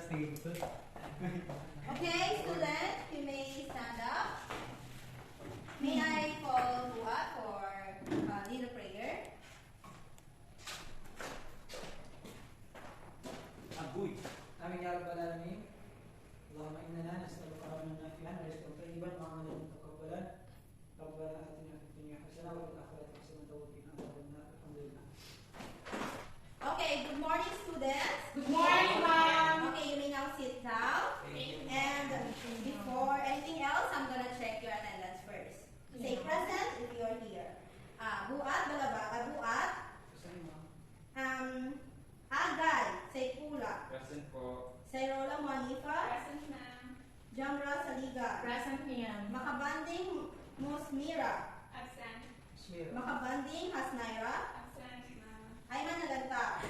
Okay, students, you may stand up. May I call what for a little prayer? Abuy. Aming ya Rabbal Alamin. Allahumma innana nas'aluka rahmatan nafi'an wa rizqan tayyiban wa 'amalan mutaqabbalan. Rabbana atina fid dunya hasanah wa fil akhirati hasanah wa qina adhaban nar. Alhamdulillah. Okay, good morning, students. Good morning, ma'am. Okay, you may now sit down. And before anything else, I'm gonna check your attendance first. Say present if you're here. Buat, balaba, buat. Agay, say pula. Present po. Say Rola Monifa. Present, ma'am. Jamra Saliga. Present, ma'am. Makabanding Musmira. Absent. Makabanding Hasnaira. Absent, ma'am. Ayman Naganta.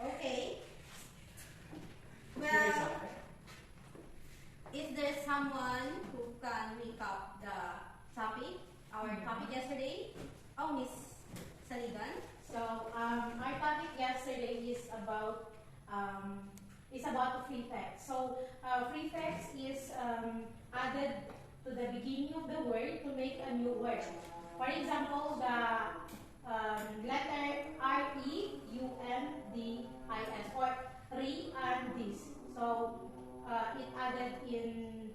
Okay. Well, is there someone who can recap the topic, our topic yesterday? Oh, Miss Saligan. So our topic yesterday is about prefix. So prefix is added to the beginning of the word to make a new word. For example, the letter R-E-U-N-D-I-S or re-and-dis. So it added in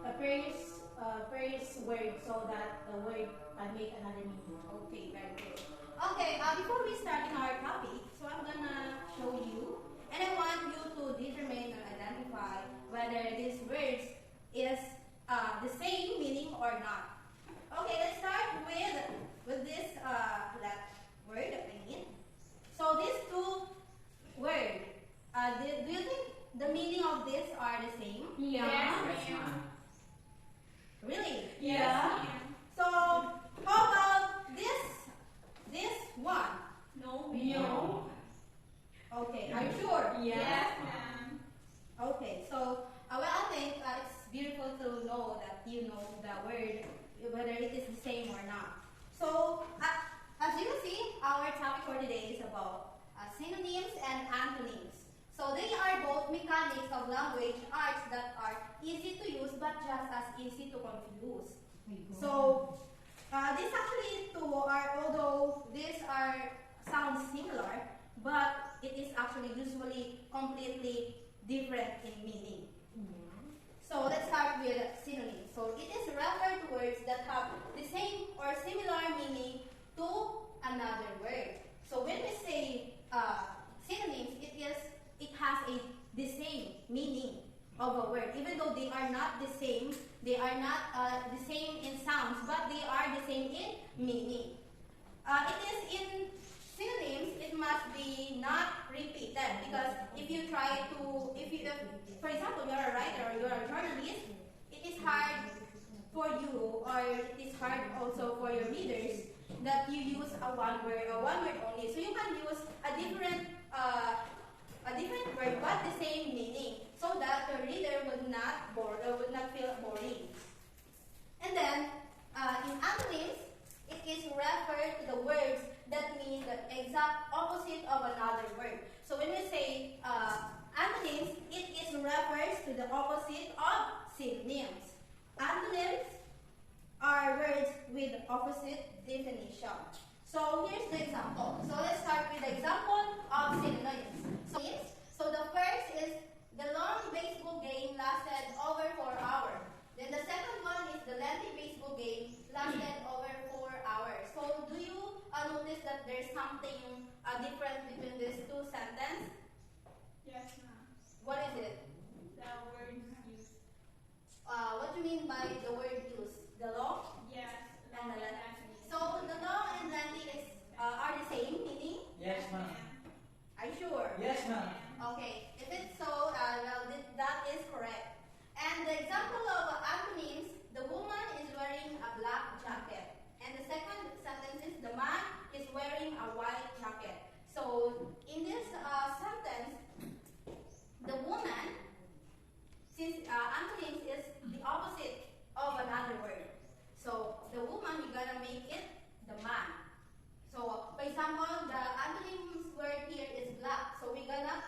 the first word so that the word can make another meaning. Okay, very good. Okay, before we start in our topic, so I'm gonna show you, and I want you to determine and identify whether these words is the same meaning or not. Okay, let's start with this that word that we need. So these two words, do you think the meaning of this are the same? Yes, ma'am. Really? Yes, ma'am. So how about this one? No. No. Okay, are you sure? Yes, ma'am. Okay, so well, I think it's beautiful to know that you know the word, whether it is the same or not. So as you can see, our topic for today is about synonyms and antonyms. So they are both mechanics of language arts that are easy to use but just as easy to confuse. So these actually two are, although these are sound similar, but it is actually usually completely different in meaning. So let's start with synonyms. So it is referred to words that have the same or similar meaning to another word. So when we say synonyms, it has the same meaning of a word, even though they are not the same. They are not the same in sounds, but they are the same in meaning. It is in synonyms. It must be not repeated, because if you try to, for example, you're a writer or you're a journalist, it is hard for you, or it is hard also for your readers, that you use a one word only. So you can use a different word but the same meaning, so that the reader would not feel boring. And then in antonyms, it is referred to the words that mean the exact opposite of another word. So when we say antonyms, it refers to the opposite of synonyms. Antonyms are words with opposite definition. So here's the example. So let's start with the example of synonyms. So the first is the long baseball game lasted over 4 hours. Then the second one is the lengthy baseball game lasted over 4 hours. So do you notice that there's something different between these two sentences? Yes, ma'am. What is it? The word used. What do you mean by the word used? The long Yes. and the lengthy. So the long and lengthy are the same meaning? Yes, ma'am. Are you sure? Yes, ma'am. Okay, if it's so, well, that is correct. And the example of antonyms, the woman is wearing a black jacket. And the second sentence is the man is wearing a white jacket. So in this sentence, the woman, since antonyms is the opposite of another word. So the woman, we gotta make it the man. So for example, the antonyms word here is black. So we're gonna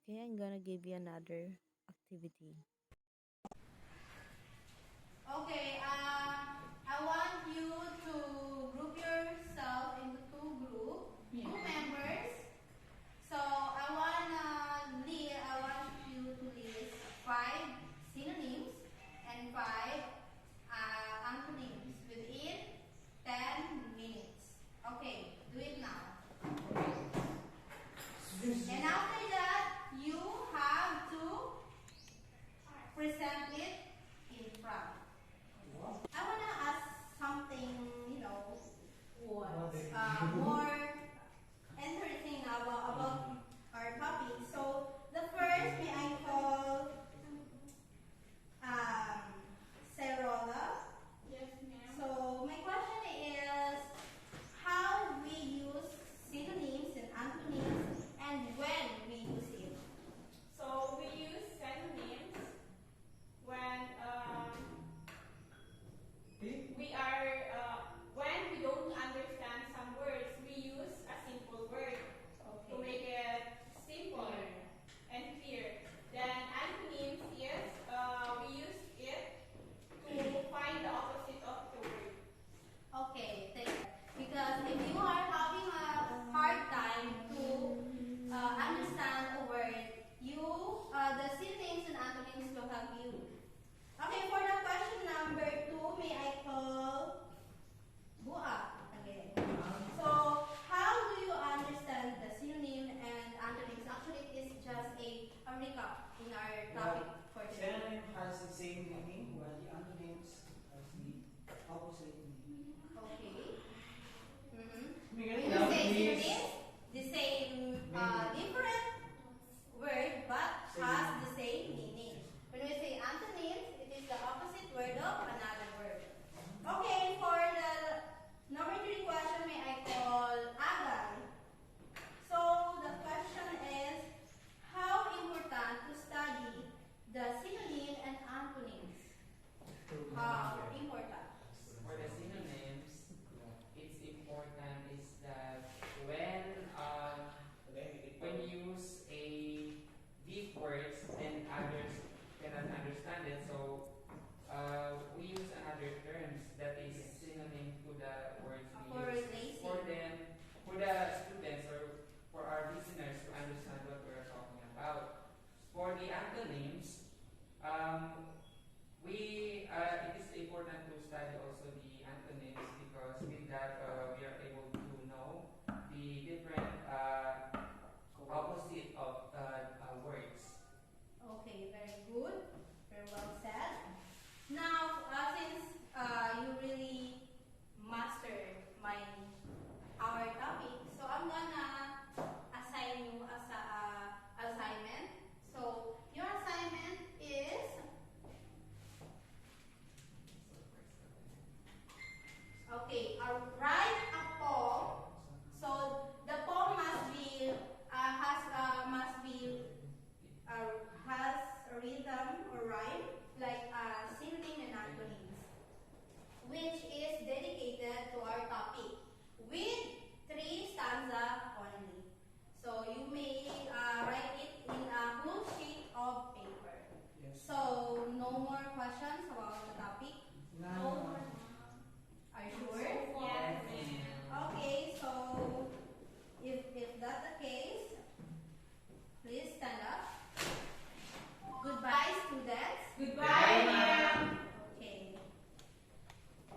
Okay, I'm gonna give you another activity. Okay,